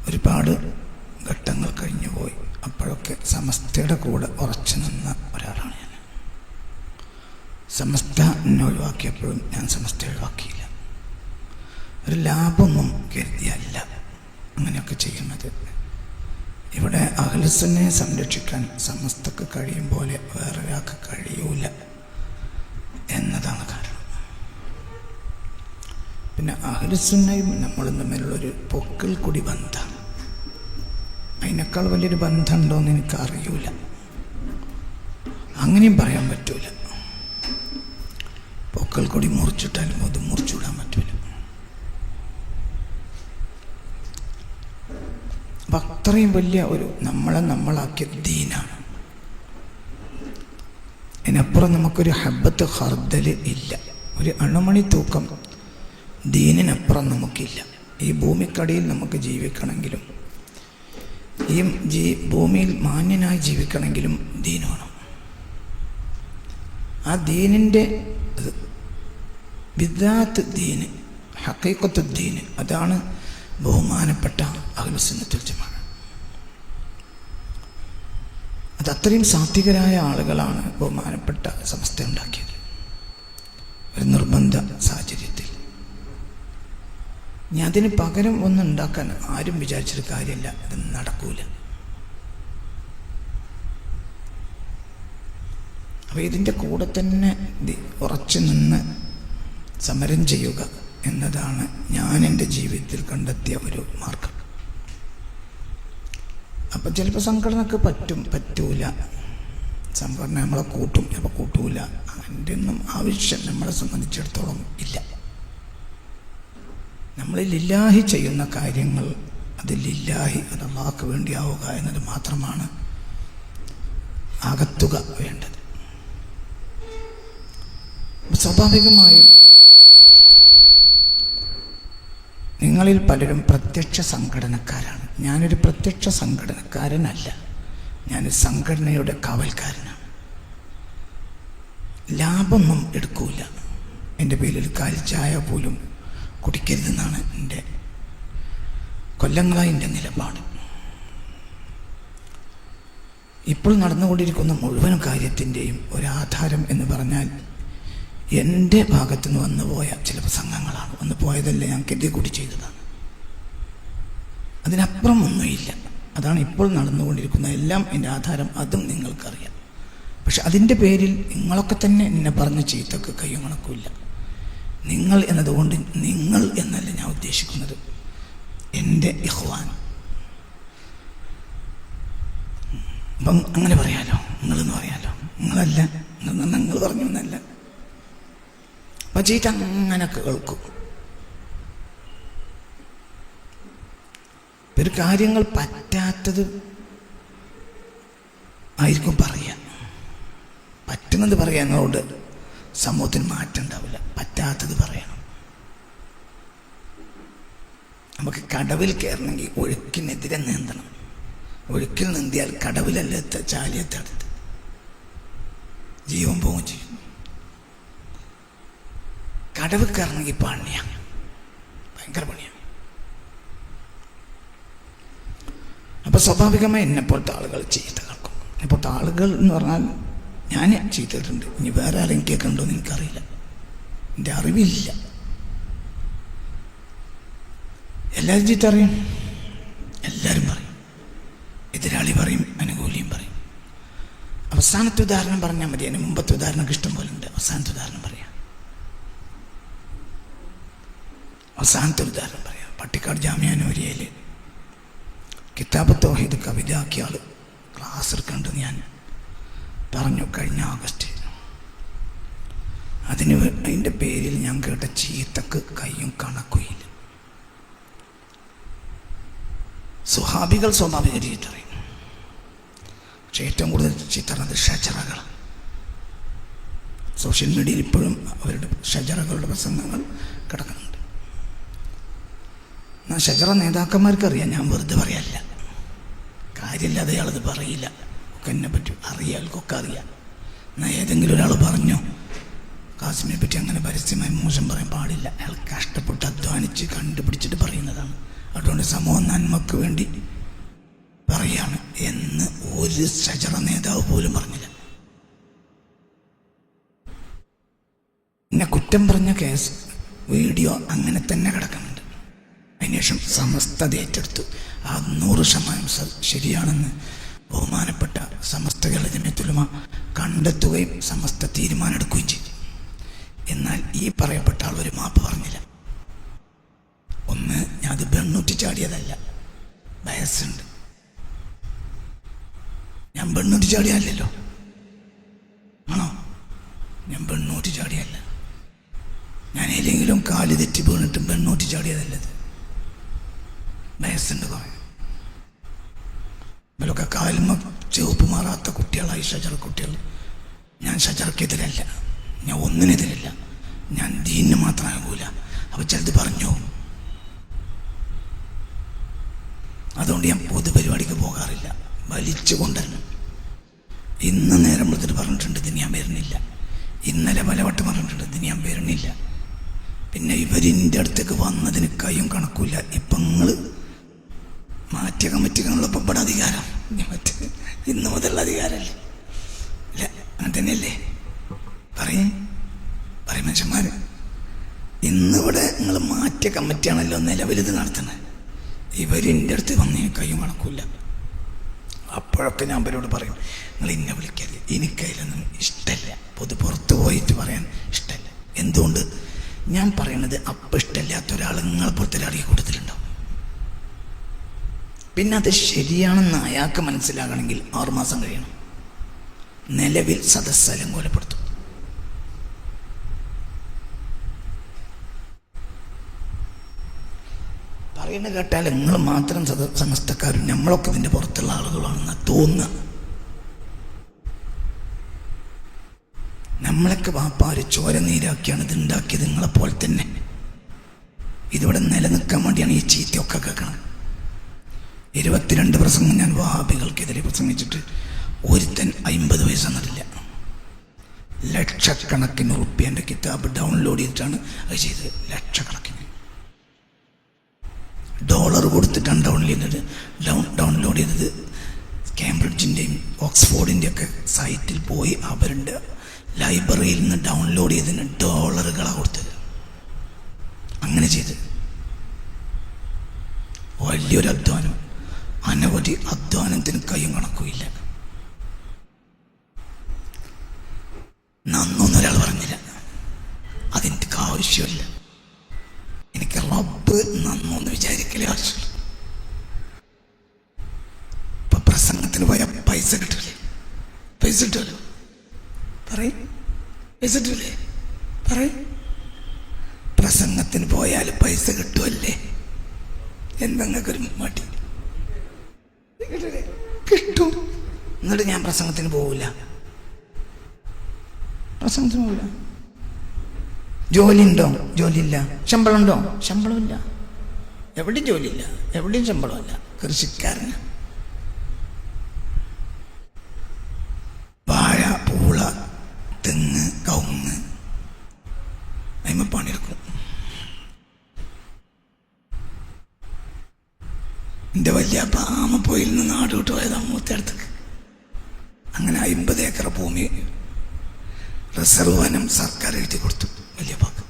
ഒരുപാട് ഘട്ടങ്ങൾ കഴിഞ്ഞു പോയി. അപ്പോഴൊക്കെ സമസ്തയുടെ കൂടെ ഉറച്ചു നിന്ന ഒരാളാണ് ഞാൻ. സമസ്ത എന്നെ ഒഴിവാക്കിയപ്പോഴും ഞാൻ സമസ്ത ഒഴിവാക്കിയില്ല. ഒരു ലാഭമൊന്നും കരുതിയല്ല അങ്ങനെയൊക്കെ ചെയ്യുന്നത്. ഇവിടെ അഹ്ലുസുന്നയെ സംരക്ഷിക്കാൻ സമസ്തക്ക് കഴിയും പോലെ വേറൊരാൾക്ക് കഴിയൂല എന്നതാണ് കാരണം. പിന്നെ അഹ്ലുസുന്നയും നമ്മളും തമ്മിലുള്ളൊരു പൊക്കിൾ കൂടി ബന്ധമാണ്. അതിനേക്കാൾ വലിയൊരു ബന്ധമുണ്ടോയെന്ന് എനിക്കറിയൂല. അങ്ങനെയും പറയാൻ പറ്റൂല. പൊക്കിൾ കൂടി മുറിച്ചിട്ടാലും അത് മുറിച്ചുവിടാൻ പറ്റൂല. അപ്പം അത്രയും വലിയ ഒരു നമ്മളാക്കിയ ദീനാണ്. അതിനപ്പുറം നമുക്കൊരു ഹബ്ബത്ത് ഖർദൽ ഇല്ല. ഒരു അണുമണി തൂക്കം ദീനിനപ്പുറം നമുക്കില്ല. ഈ ഭൂമിക്കടിയിൽ നമുക്ക് ജീവിക്കണമെങ്കിലും ഈ ഭൂമിയിൽ മാന്യനായി ജീവിക്കണമെങ്കിലും ദീൻ വേണം. ആ ദീനിൻ്റെ ബിദ്അത്ത് ദീന്, ഹഖീഖത്ത് ദീന്, അതാണ് ബഹുമാനപ്പെട്ട അഹ്ലുസുന്നത്തുൽ ജമാഅ. അതത്രയും സാത്വികരായ ആളുകളാണ് ബഹുമാനപ്പെട്ട സമസ്ത ഉണ്ടാക്കിയത് ഒരു നിർബന്ധ സാഹചര്യത്തിൽ. ഇനി അതിന് പകരം ഒന്നും ഉണ്ടാക്കാൻ ആരും വിചാരിച്ചൊരു കാര്യമില്ല. അത് നടക്കൂല. അപ്പോൾ ഇതിൻ്റെ കൂടെ തന്നെ ഉറച്ചു നിന്ന് സമരം ചെയ്യുക എന്നതാണ് ഞാൻ എൻ്റെ ജീവിതത്തിൽ കണ്ടെത്തിയ ഒരു മാർഗം. അപ്പം ചിലപ്പോൾ സംഘടനക്ക് പറ്റൂല. സംഘടന നമ്മളെ കൂട്ടും, ചിലപ്പോൾ കൂട്ടൂല. അതിൻ്റെ ഒന്നും ആവശ്യം നമ്മളെ സംബന്ധിച്ചിടത്തോളം ഇല്ല. നമ്മൾ ലില്ലാഹി ചെയ്യുന്ന കാര്യങ്ങൾ അത് ലില്ലാഹി, അത് അല്ലാഹുവിന് വേണ്ടിയാവുക എന്നത് മാത്രമാണ് അകത്തുക വേണ്ടത്. സ്വാഭാവികമായും നിങ്ങളിൽ പലരും പ്രത്യക്ഷ സംഘടനക്കാരാണ്. ഞാനൊരു പ്രത്യക്ഷ സംഘടനക്കാരനല്ല. ഞാൻ സംഘടനയുടെ കാവൽക്കാരനാണ്. ലാഭമൊന്നും എടുക്കൂല. എൻ്റെ പേരിൽ കാലിച്ചായ പോലും കുടിക്കരുതെന്നാണ് എൻ്റെ കൊല്ലങ്ങളായി എൻ്റെ നിലപാട്. ഇപ്പോൾ നടന്നുകൊണ്ടിരിക്കുന്ന മുഴുവൻ കാര്യത്തിൻ്റെയും ഒരാധാരം എന്ന് പറഞ്ഞാൽ എൻ്റെ ഭാഗത്തുനിന്ന് വന്നുപോയ ചില പ്രസംഗങ്ങളാണ്. വന്നു പോയതല്ല, ഞാൻ കരുതി കൂടി ചെയ്തതാണ്. അതിനപ്പുറം ഒന്നുമില്ല. അതാണ് ഇപ്പോൾ നടന്നുകൊണ്ടിരിക്കുന്ന എല്ലാം എൻ്റെ ആധാരം. അതും നിങ്ങൾക്കറിയാം. പക്ഷെ അതിൻ്റെ പേരിൽ നിങ്ങളൊക്കെ തന്നെ എന്നെ പറഞ്ഞ ചീത്തക്ക് കയ്യും കണക്കുമില്ല. നിങ്ങൾ എന്നതുകൊണ്ട് നിങ്ങൾ എന്നല്ല ഞാൻ ഉദ്ദേശിക്കുന്നത്, എൻ്റെ ഇഖ്വാൻ. അപ്പം അങ്ങനെ പറയാലോ, നിങ്ങളെന്ന് പറയാലോ. നിങ്ങളല്ല, നിങ്ങൾ പറഞ്ഞു എന്നല്ല. അപ്പം ചീത്ത അങ്ങനെ കേൾക്കും. ഒരു കാര്യങ്ങൾ പറ്റാത്തത് ആയിരിക്കും പറയാം. പറ്റുന്നത് പറയാനോട് സമൂഹത്തിന് മാറ്റം ഉണ്ടാവില്ല. പറ്റാത്തത് പറയണം. നമുക്ക് കടവിൽ കയറണമെങ്കിൽ ഒഴുക്കിനെതിരെ നീന്തണം. ഒഴുക്കിൽ നീന്തിയാൽ കടവിലല്ല ചാലിയത്തടുത്ത് ജീവൻ പോകും ചെയ്യും. കടവ് കയറണമെങ്കിൽ പണിയാണ്, ഭയങ്കര പണിയാണ്. അപ്പൊ സ്വാഭാവികമായി എന്നെപ്പോലത്തെ ആളുകൾ ചീത്ത കേൾക്കും. എന്നെപ്പോലത്തെ ആളുകൾ എന്ന് പറഞ്ഞാൽ ഞാൻ ചെയ്തിട്ടുണ്ട്. ഇനി വേറെ ആരെങ്കിലും കേൾക്കണ്ടോ എന്ന് എനിക്കറിയില്ല, എൻ്റെ അറിവില്ല. എല്ലാവരും ചീത്ത അറിയും, എല്ലാവരും പറയും. എതിരാളി പറയും, അനുകൂലിയും പറയും. അവസാനത്തെ ഉദാഹരണം പറഞ്ഞാൽ മതി. അതിന് മുമ്പത്തെ ഉദാഹരണമൊക്കെ ഇഷ്ടം പോലെ ഉണ്ട്. അവസാനത്തെ ഉദാഹരണം പറയാം. അവസാനത്തെ ഉദാഹരണം പറയാം. പട്ടിക്കാട് ജാമിഅ നൂരിയയിൽ കിതാബ് തൗഹീദ് കവിതയാക്കിയ ആൾ ക്ലാസ് എടുക്കേണ്ടത് ഞാൻ പറഞ്ഞു കഴിഞ്ഞ ആഗസ്റ്റ്. അതിൻ്റെ പേരിൽ ഞാൻ കേട്ട ചീത്തക്ക് കയ്യും കണക്കുമില്ല. സ്വഹാബികൾ സ്വാഭാവിക ചീത്ത പറയും. പക്ഷെ ഏറ്റവും കൂടുതൽ ചീത്ത പറഞ്ഞത് ഷജറകൾ. സോഷ്യൽ മീഡിയയിൽ ഇപ്പോഴും അവരുടെ ഷജറകളുടെ പ്രസംഗങ്ങൾ കിടക്കുന്നുണ്ട്. എന്നാൽ ഷജറ നേതാക്കന്മാർക്കറിയാം, ഞാൻ വെറുതെ പറയല്ല. കാര്യമില്ലാതെ അയാളത് പറയില്ല. ഒക്കെ എന്നെ പറ്റി അറിയാൽക്കൊക്കെ അറിയാം. എന്നാൽ ഏതെങ്കിലും ഒരാൾ പറഞ്ഞു കാസിമിനെ പറ്റി അങ്ങനെ പരസ്യമായി മോശം പറയാൻ പാടില്ല. അയാൾ കഷ്ടപ്പെട്ട് അധ്വാനിച്ച് കണ്ടുപിടിച്ചിട്ട് പറയുന്നതാണ്. അതുകൊണ്ട് സമൂഹ നന്മക്ക് വേണ്ടി പറയാണ് എന്ന് ഒരു ശജറ നേതാവ് പോലും പറഞ്ഞില്ല. എന്നെ കുറ്റം പറഞ്ഞ കേസ് വീഡിയോ അങ്ങനെ തന്നെ കിടക്കുന്നുണ്ട്. അതിനുശേഷം സമസ്ത ഏറ്റെടുത്തു. ആ 100% ശരിയാണെന്ന് ബഹുമാനപ്പെട്ട സമസ്ത കേരള ജമിയത്തുൽ ഉലമ കണ്ടെത്തുകയും സമസ്ത തീരുമാനമെടുക്കുകയും ചെയ്തു. എന്നാൽ ഈ പറയപ്പെട്ട ആൾ ഒരു മാപ്പ് പറഞ്ഞില്ല. ഒന്ന്, ഞാൻ അത് പെണ്ണൂറ്റി ചാടിയതല്ല, വയസ്സുണ്ട്. ഞാൻ പെണ്ണൂറ്റി ചാടിയല്ലോ, ആണോ? ഞാൻ പെണ്ണൂറ്റി ചാടിയല്ല. ഞാൻ ഏതെങ്കിലും കാല് തെറ്റി വീണിട്ടും പെണ്ണൂറ്റി ചാടിയതല്ലത്. വയസ്സുണ്ട് കുറേ. ഇവരൊക്കെ കാലുമ ചെവപ്പ് മാറാത്ത കുട്ടികളായി ഷജർ കുട്ടികൾ. ഞാൻ ഷജർക്കെതിരല്ല, ഞാൻ ഒന്നിനെതിരല്ല, ഞാൻ ദീനിന് മാത്രമാകൂല. അപ്പോൾ ചിലത് പറഞ്ഞു. അതുകൊണ്ട് ഞാൻ പൊതുപരിപാടിക്ക് പോകാറില്ല, വലിച്ചു കൊണ്ടുവരണം. ഇന്ന് നേരം വിളിച്ചിട്ട് പറഞ്ഞിട്ടുണ്ട് ഇതിന് ഞാൻ വരുന്നില്ല. ഇന്നലെ പലവട്ടം പറഞ്ഞിട്ടുണ്ട് ഇതിന് ഞാൻ വരുന്നില്ല. പിന്നെ ഇവരിൻ്റെ അടുത്തേക്ക് വന്നതിന് കയ്യും കണക്കില്ല. ഇപ്പം നിങ്ങൾ മാറ്റിയ കമ്മിറ്റികളുള്ളപ്പോൾ ഇവിടെ അധികാരം ഇന്ന് മുതലുള്ള അധികാരമല്ലേ? ഇല്ല, അങ്ങനെ തന്നെയല്ലേ? പറയും മനുഷ്യന്മാർ. ഇന്നിവിടെ നിങ്ങൾ മാറ്റിയ കമ്മിറ്റിയാണല്ലോ നിലവിലിത് നടത്തുന്നത്. ഇവരിൻ്റെ അടുത്ത് വന്നതിന് കയ്യും കണക്കില്ല. അപ്പോഴൊക്കെ ഞാൻ അവരോട് പറയും, നിങ്ങൾ ഇന്നെ വിളിക്കരുത്, എനിക്കതിലൊന്നും ഇഷ്ടമല്ല. പുറത്ത് പോയിട്ട് പറയാൻ ഇഷ്ടമല്ല. എന്തുകൊണ്ട്? ഞാൻ പറയണത് അപ്പം ഇഷ്ടമില്ലാത്ത ഒരാൾ നിങ്ങളെ പുറത്തൊരാളിയെ കൂട്ടത്തിലുണ്ടാവും. പിന്നെ അത് ശരിയാണെന്ന് അയാൾക്ക് മനസ്സിലാകണമെങ്കിൽ 6 മാസം കഴിയണം. നിലവിൽ സദസ്സ് അലങ്കോലപ്പെടുത്തും. പറയുന്നത് കേട്ടാൽ നിങ്ങൾ മാത്രം സമസ്തക്കാരും നമ്മളൊക്കെ ഇതിൻ്റെ പുറത്തുള്ള ആളുകളാണെന്ന് തോന്നുക. നമ്മളൊക്കെ വാപ്പാര് ചോര നീരാക്കിയാണ് ഇത് ഉണ്ടാക്കിയത്. നിങ്ങളെപ്പോലെ തന്നെ ഇതിവിടെ നിലനിൽക്കാൻ വേണ്ടിയാണ് ഈ ചീത്തയൊക്കെ കേൾക്കണം. 22 പ്രസംഗം ഞാൻ വഹാബികൾക്കെതിരെ പ്രസംഗിച്ചിട്ട് ഒരുത്തൻ 50 പൈസ തന്നിട്ടില്ല. ലക്ഷക്കണക്കിന് റുപ്യേൻ്റെ കിതാബ് ഡൗൺലോഡ് ചെയ്തിട്ടാണ് അത് ചെയ്തത്. ലക്ഷക്കണക്കിന് ഡോളർ കൊടുത്തിട്ടാണ് ഡൗൺലോഡ് ചെയ്തത്. കേംബ്രിഡ്ജിൻ്റെയും ഓക്സ്ഫോർഡിൻ്റെയും ഒക്കെ സൈറ്റിൽ പോയി അവരുടെ ലൈബ്രറിയിൽ നിന്ന് ഡൗൺലോഡ് ചെയ്തതിന് ഡോളറുകളാണ് കൊടുത്തത്. അങ്ങനെ ചെയ്ത് വലിയൊരു അധ്വാനം, അനവധി അധ്വാനത്തിന് കയ്യും കണക്കുമില്ല. നന്നൊന്നും ഒരാൾ പറഞ്ഞില്ല, അതെനിക്ക് ആവശ്യമില്ല. എനിക്ക് റബ്ബ് നന്നൊന്ന് വിചാരിക്കലേ ആവശ്യമില്ല. ഇപ്പൊ പ്രസംഗത്തിന് പോയാൽ പൈസ കിട്ടില്ലേ? പൈസ കിട്ടുമല്ലോ, പറയും. പൈസ കിട്ടൂലേ? പറയും. പ്രസംഗത്തിന് പോയാൽ പൈസ കിട്ടുമല്ലേ? എന്തെങ്കിലും മടി കിട്ടും. എന്നിട്ട് ഞാൻ പ്രസംഗത്തിന് പോവില്ല. പ്രസംഗത്തിന് പോവില്ല. ജോലി ഉണ്ടോ? ജോലിയില്ല. ശമ്പളം ഉണ്ടോ? ശമ്പളമില്ല. എവിടെയും ജോലിയില്ല, എവിടെയും ശമ്പളമില്ല. കൃഷിക്കാരന് വാഴ, പൂള, തെങ്ങ്, കവുങ്ങ് അതിമ പണിയെടുക്കും. എൻ്റെ വലിയ പാമപ്പോയിൽ നിന്ന് നാട് വിട്ട് പോയതാണ് മൂത്തടുത്തേക്ക്. അങ്ങനെ 50 ഏക്കർ ഭൂമി റിസർവ് വനം സർക്കാർ എഴുതി കൊടുത്തു വലിയ പാക്ക്.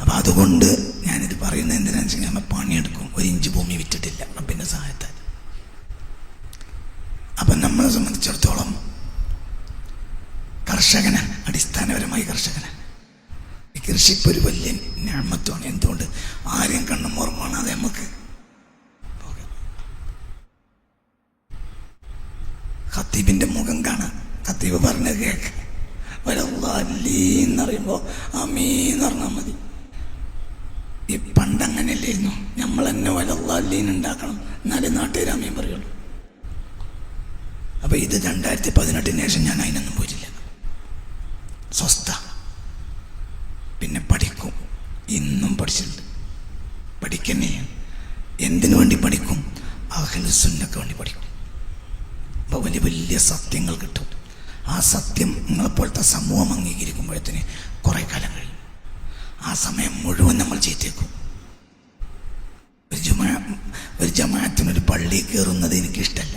അപ്പം അതുകൊണ്ട് ഞാനിത് പറയുന്നത് എന്തിനാണെന്ന് വെച്ചാൽ നമ്മൾ പണിയെടുക്കും. 1 ഇഞ്ച് ഭൂമി വിറ്റിട്ടില്ല റബ്ബിൻ്റെ സഹായത്താൽ. അപ്പം നമ്മളെ സംബന്ധിച്ചിടത്തോളം കർഷകന്, അടിസ്ഥാനപരമായി കർഷകന് ഈ കൃഷി ഇപ്പോൾ ഒരു വലിയ ഞാമത്വമാണ്. എന്തുകൊണ്ട്? ആരെയും കണ്ണും ഓർമ്മയാണ്. അത് നമുക്ക് ഖത്തീബിൻ്റെ മുഖം കാണാം. ഖത്തീബ് പറഞ്ഞത് കേൾക്ക. വലല്ലാഹീന്ന് പറയുമ്പോൾ ആമീന്ന് പറഞ്ഞാൽ മതി. ഈ പണ്ടങ്ങനെയല്ലായിരുന്നു. നമ്മൾ തന്നെ വലല്ലാഹീൻ ഉണ്ടാക്കണം, എന്നാലേ നാട്ടുകാർ ആമീൻ പറയുള്ളൂ. അപ്പോൾ ഇത് 2018 ശേഷം ഞാൻ അതിനൊന്നും പോയിട്ടില്ല. സ്വസ്ഥ. പിന്നെ പഠിക്കും. ഇന്നും പഠിച്ചിട്ടുണ്ട്. പഠിക്കുന്നേ. എന്തിനു വേണ്ടി പഠിക്കും? അഹ്ലുസുന്നക്ക് വേണ്ടി പഠിക്കും. അപ്പോൾ വലിയ വലിയ സത്യങ്ങൾ കിട്ടും. ആ സത്യം നിങ്ങളെപ്പോലത്തെ സമൂഹം അംഗീകരിക്കുമ്പോഴത്തേന് കുറേ കാലം കഴിയും. ആ സമയം മുഴുവൻ നമ്മൾ ചെയ്തേക്കും. ഒരു ജമാഅത്തിനൊരു പള്ളി കയറുന്നത് എനിക്കിഷ്ടമല്ല.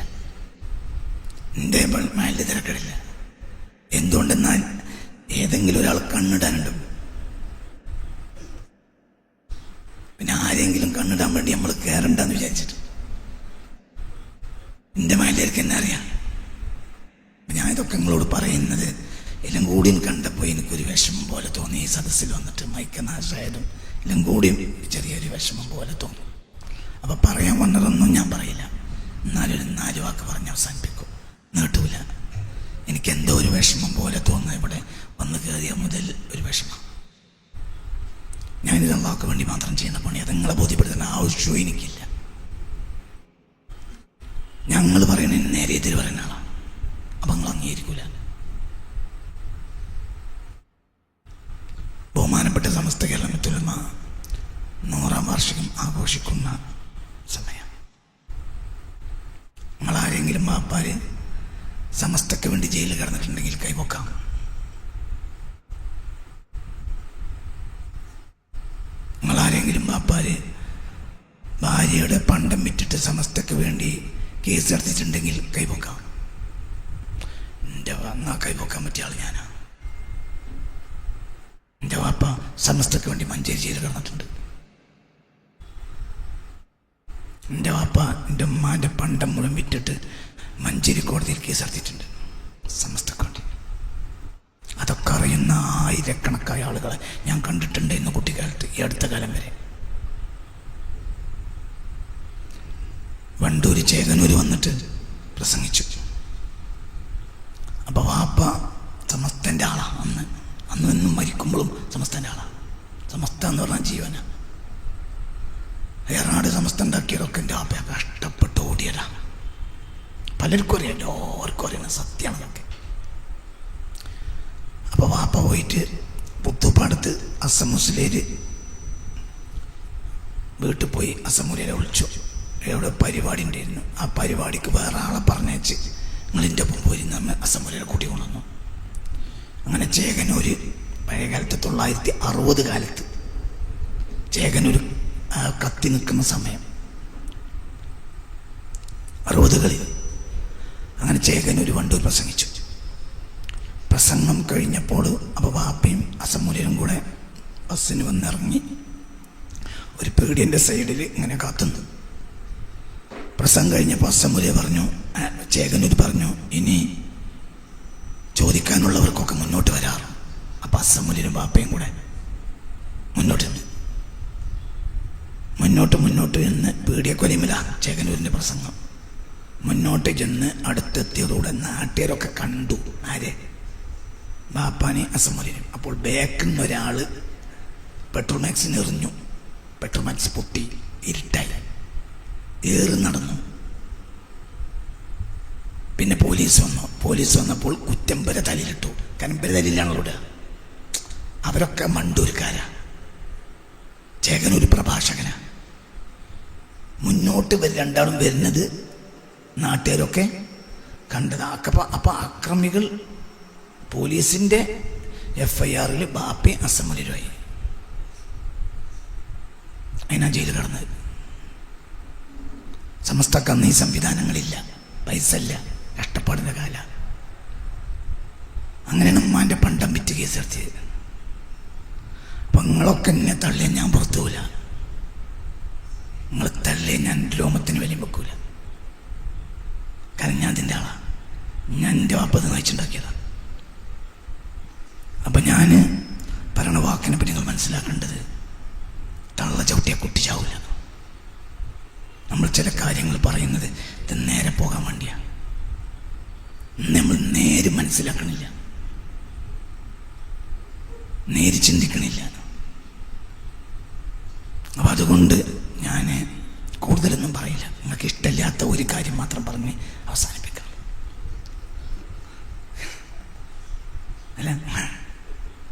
എൻ്റെ മാലിന്യ തിരക്കിടില്ല. എന്തുകൊണ്ടെന്നാൽ ഏതെങ്കിലും ഒരാൾ കണ്ണിടാനുണ്ട്. പിന്നെ ആരെങ്കിലും കണ്ണിടാൻ വേണ്ടി നമ്മൾ കയറണ്ടെന്ന് വിചാരിച്ചിട്ട് എൻ്റെ മാലിന്യർക്ക് എന്നെ അറിയാം. ഞാൻ ഇതൊക്കെ നിങ്ങളോട് പറയുന്നത് എല്ലാം കൂടിയും കണ്ടപ്പോൾ എനിക്കൊരു വിഷമം പോലെ തോന്നി. ഈ സദസ്സിൽ വന്നിട്ട് മൈക്കനാശായാലും എല്ലാം കൂടിയും ചെറിയൊരു വിഷമം പോലെ തോന്നി. അപ്പം പറയാൻ വന്നതൊന്നും ഞാൻ പറയില്ല. എന്നാലൊരു 4 വാക്ക് പറഞ്ഞ് അവസാനിപ്പിക്കും. നീട്ടൂല. എനിക്കെന്തോ ഒരു വിഷമം പോലെ തോന്നുന്നത് ഇവിടെ വന്ന് കയറിയ മുതൽ ഒരു വിഷമം. ഞാനിത് അള്ളാഹ്ക്ക് വേണ്ടി മാത്രം ചെയ്യുന്ന പണി. അത് നിങ്ങളെ ബോധ്യപ്പെടുത്തേണ്ട ആവശ്യവും എനിക്കില്ല. ഞങ്ങൾ പറയണതിന് നേരെ എതിര് പറയുന്ന ആളാണ്. അപ്പം നിങ്ങൾ അംഗീകരിക്കൂല. ബഹുമാനപ്പെട്ട സമസ്ത കേരള മുത്തുലമ 100-ാം വാർഷികം ആഘോഷിക്കുന്ന സമയം. നിങ്ങളാരെങ്കിലും വാപ്പാര് സമസ്തയ്ക്ക് വേണ്ടി ജയിലിൽ കിടന്നിട്ടുണ്ടെങ്കിൽ കൈവക്കാം. നിങ്ങളാരെങ്കിലും വാപ്പാര് ഭാര്യയുടെ പണ്ടം വിറ്റിട്ട് സമസ്തയ്ക്ക് വേണ്ടി കേസ് നടത്തിയിട്ടുണ്ടെങ്കിൽ കൈവക്കാം. എൻ്റെ വന്നാൽ കൈവക്കാൻ പറ്റിയ ആൾ ഞാനാണ്. എൻ്റെ വാപ്പ സമസ്തയ്ക്ക് വേണ്ടി മഞ്ചേരി ജയിലിൽ കിടന്നിട്ടുണ്ട്. എൻ്റെ വാപ്പ എൻ്റെ ഉമ്മാൻ്റെ പണ്ടം മുഴുവൻ വിറ്റിട്ട് മഞ്ചേരി കോടതിയിൽ കേസ് നടത്തിയിട്ടുണ്ട് സമസ്തക്ക് വേണ്ടി. അതൊക്കെ അറിയുന്ന ആയിരക്കണക്കായ ആളുകളെ ഞാൻ കണ്ടിട്ടുണ്ട് ഇന്ന് കുട്ടിക്കാലത്ത്, ഈ അടുത്ത കാലം വരെ. വണ്ടൂര് ചേകനൂര് വന്നിട്ട് പ്രസംഗിച്ചു. അപ്പോൾ വാപ്പ സമസ്തൻ്റെ ആളാണ്. അന്ന് എന്നും മരിക്കുമ്പോഴും സമസ്തൻ്റെ ആളാണ്. സമസ്ത എന്ന് പറഞ്ഞാൽ ജീവന. ഏറാട് സമസ്ത ഉണ്ടാക്കിയതൊക്കെ എൻ്റെ വാപ്പ കഷ്ടപ്പെട്ട് ഓടിയതാ. പലർക്കും അറിയാം, എല്ലാവർക്കും അറിയണം, സത്യമാണതൊക്കെ. അപ്പോൾ വാപ്പ പോയിട്ട് പുത്തുപ്പാടത്ത് അസമുസ്ലേര് വീട്ടിൽ പോയി അസമുരരെ വിളിച്ചു. എവിടെ പരിപാടി ഉണ്ടായിരുന്നു. ആ പരിപാടിക്ക് വേറെ ആളെ പറഞ്ഞേച്ച് നിങ്ങളിൻ്റെ ഒപ്പം പോയി നമ്മൾ അസമുരരെ കൂട്ടി കൊണ്ടുവന്നു. അങ്ങനെ ചേകനൂര് പഴയ കാലത്ത് 1960 കാലത്ത് ചേകനൂര് കത്തി നിൽക്കുന്ന സമയം 60കളിൽ അങ്ങനെ ചേകനൂര് വണ്ടൂർ പ്രസംഗിച്ചു. പ്രസംഗം കഴിഞ്ഞപ്പോൾ അപ്പോൾ വാപ്പയും അസമുരരും കൂടെ ബസ്സിന് വന്നിറങ്ങി ഒരു പീടിയൻ്റെ സൈഡിൽ ഇങ്ങനെ കാത്തുന്നു. പ്രസംഗം കഴിഞ്ഞപ്പോൾ അസമുര പറഞ്ഞു, ചേകനൂർ പറഞ്ഞു, ഇനി ചോദിക്കാനുള്ളവർക്കൊക്കെ മുന്നോട്ട് വരാറ്. അപ്പം അസമുരരും വാപ്പയും കൂടെ മുന്നോട്ടുണ്ട്. മുന്നോട്ട് ചെന്ന് പീടിയക്കൊലിമില ചേകനൂരിൻ്റെ പ്രസംഗം. മുന്നോട്ട് ചെന്ന് അടുത്തെത്തിയതോടെ നാട്ടുകാരൊക്കെ കണ്ടു. ആരെ? ബാപ്പാനെ അസമുരനും. അപ്പോൾ ബാക്കിൽ നിന്ന് ഒരാൾ പെട്രോൾ മാക്സിന് എറിഞ്ഞു. പെട്രോൾ മാക്സ് പൊട്ടി, ഇരുട്ടായി, ഏറി നടന്നു. പിന്നെ പോലീസ് വന്നു. പോലീസ് വന്നപ്പോൾ കുറ്റമ്പര തലയിലിട്ടു. കനമ്പര തലയിലാണല്ലോ. അവരൊക്കെ മണ്ടൂർക്കാരാ. ചേകനൂർ പ്രഭാഷകനാ. മുന്നോട്ട് രണ്ടാളും വരുന്നത് നാട്ടുകാരൊക്കെ കണ്ടത്. അപ്പം അക്രമികൾ പോലീസിൻ്റെ FIR-ൽ ബാപ്പി അസമുരരുമായി. അതിനാ ജയിലിൽ കിടന്നത്. സമസ്തക്ക് അന്ന് ഈ സംവിധാനങ്ങളില്ല, പൈസ ഇല്ല, കഷ്ടപ്പാടിൻ്റെ കാല. അങ്ങനെയാണ് ഉമ്മാൻ്റെ പണ്ടം വിറ്റ് കേസ് നടത്തിയത്. അപ്പം നിങ്ങളൊക്കെ എന്നെ തള്ളിയ ഞാൻ പുറത്തു പോവില്ല. നിങ്ങൾ തള്ളിയ ഞാൻ രോമത്തിന് വലിയ വെക്കൂല. കാരണം ഞാൻ അതിൻ്റെ ആളാണ്. ഞാൻ എൻ്റെ വാപ്പത് നയിച്ചുണ്ടാക്കിയതാണ്. അപ്പം ഞാൻ പറയണ വാക്കിനെ പറ്റി നിങ്ങൾ മനസ്സിലാക്കേണ്ടത്, തള്ള ചവിട്ടിയ കുട്ടി ചാവില്ല. നമ്മൾ ചില കാര്യങ്ങൾ പറയുന്നത് ഇത് നേരെ പോകാൻ വേണ്ടിയാണ്. നമ്മൾ നേര് മനസ്സിലാക്കണില്ല, നേര് ചിന്തിക്കണില്ല. അപ്പം അതുകൊണ്ട് ഞാൻ കൂടുതലൊന്നും പറയില്ല. നിങ്ങൾക്ക് ഇഷ്ടമില്ലാത്ത ഒരു കാര്യം മാത്രം പറഞ്ഞ് അവസാനിപ്പിക്കാം. അല്ല,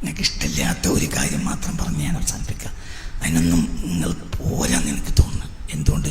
നിങ്ങൾക്ക് ഇഷ്ടമില്ലാത്ത ഒരു കാര്യം മാത്രം പറഞ്ഞ് ഞാൻ അവസാനിപ്പിക്കാം. അതിനൊന്നും നിങ്ങൾ പോരാന്ന് എനിക്ക് തോന്നുന്നു. എന്തുകൊണ്ട്?